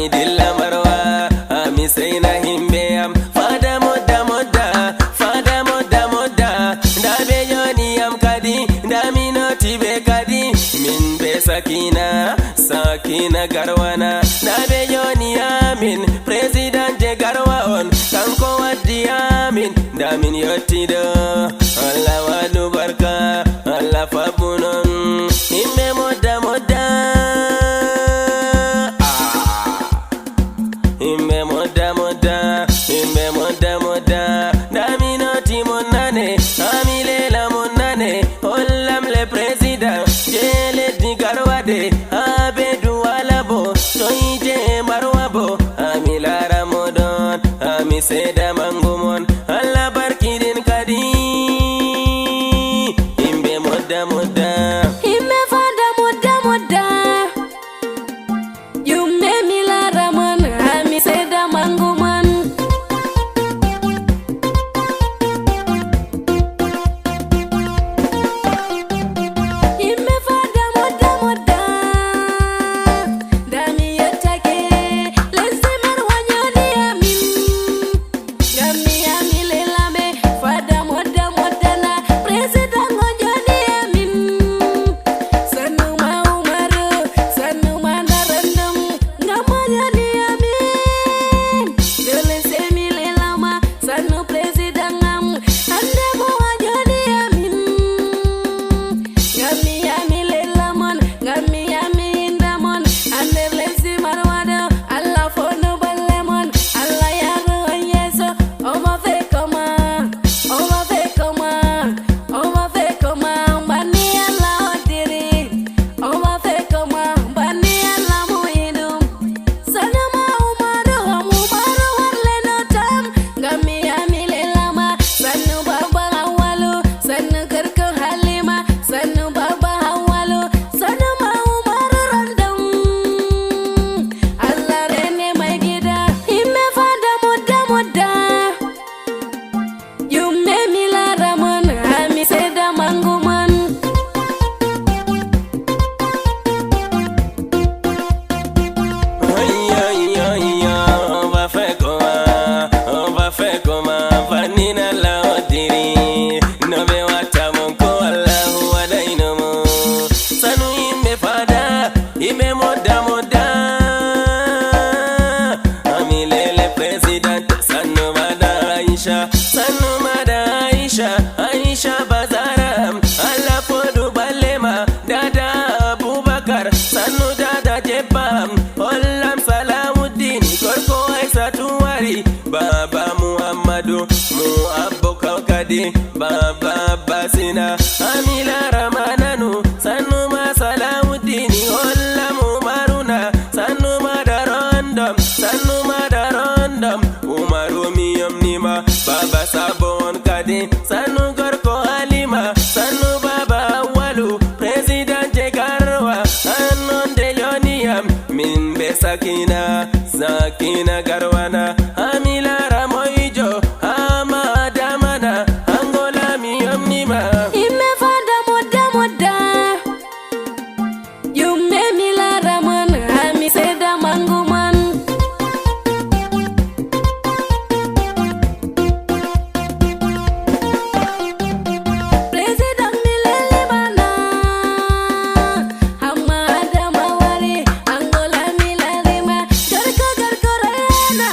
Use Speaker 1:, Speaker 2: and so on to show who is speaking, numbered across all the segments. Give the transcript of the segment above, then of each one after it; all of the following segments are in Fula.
Speaker 1: ami dilla marwa ami sayna himbe am fada modda modda fada modda modda da be yoni am kadi da minoti be kadi min be sakina sakina garwana da be yoni amin president je garwa on kanko waddi amin da min yottido Allah wadu barka Allah fabunon himbe modda modda himbe modda modda himbe modda modda da minoti monane amilela monane hollam le president jele di garwade abedu walabo toije marwabo amilara modon ami seda mangumon Allah barkidin kadi himbe modda modda
Speaker 2: himbe fada modda modda yumme milara mon ami seda manguman himbe fada modda modda dami yotake lesemer wanyoni amin gami ami lelame fada modda modda na president wanyoni amin sanu ma umaru sanu ma narandam ngamanyoni amin dele semi lelama sanu president am ande mo wanyoni amin gami ami lelamon gami ami indamon ande lesi marwado Allah fono ballemon Allah yaro yeso oma fe koma bani Allah odiri oma fe koma bani Allah muidum sanama umaru warle no tam gami ami lelama sanu baba hawalu sanu kerko halima sanu baba hawalu sanu ma umaru randam Allah rene mai gida himme fada modda modda yumme milara mon ami seda manguman
Speaker 1: on va faire comment vanina la odiri no be wata monko Allahu wadainomo sanu himbe fada himbe modda modda ami lele president sanu mada Aisha Aisha bazaram Allah fodu balema dada Abubakar sanu dada Jebam Hollam Salamuddin Korko Aisatu Wari Baba Muhammadu Mu Abbo Kaukadi Baba Basina Amila Ramananu Sanu ma Salamuddin Hollam Umaruna Sanu ma Darondom Sanu ma Darondom Umaru miyam nima Baba Sabon Kadi Sanu Gorko Halima Sanu Baba Walu President Jegarwa Anon de Yoniam Min be Sakina Sakina Garwana Amila Ramoijo Ama Damana Angola miyam nima
Speaker 2: himme fada modda modda yumme milara mon ami seda manguman president milele bana amma adama wali Angola milarima garko rena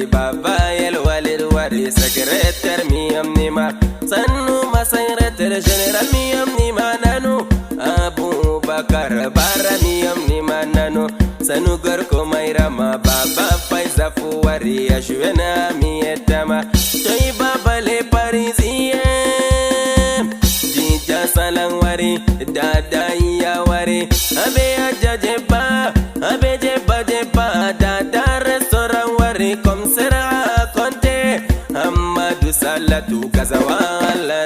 Speaker 1: wari baba yel walid wari secrétaire miyam nima sanu ma secrétaire général miyam nima nanu Abubakar bara miyam nima nanu sanu gorko mayrama baba Faiza fu wari ashwena miyetama toy baba le parisien dija salang wari dada ya wari abe ajajeba abe jeba dada restaurant wari comme sera konte Amadou Salatu Kazawala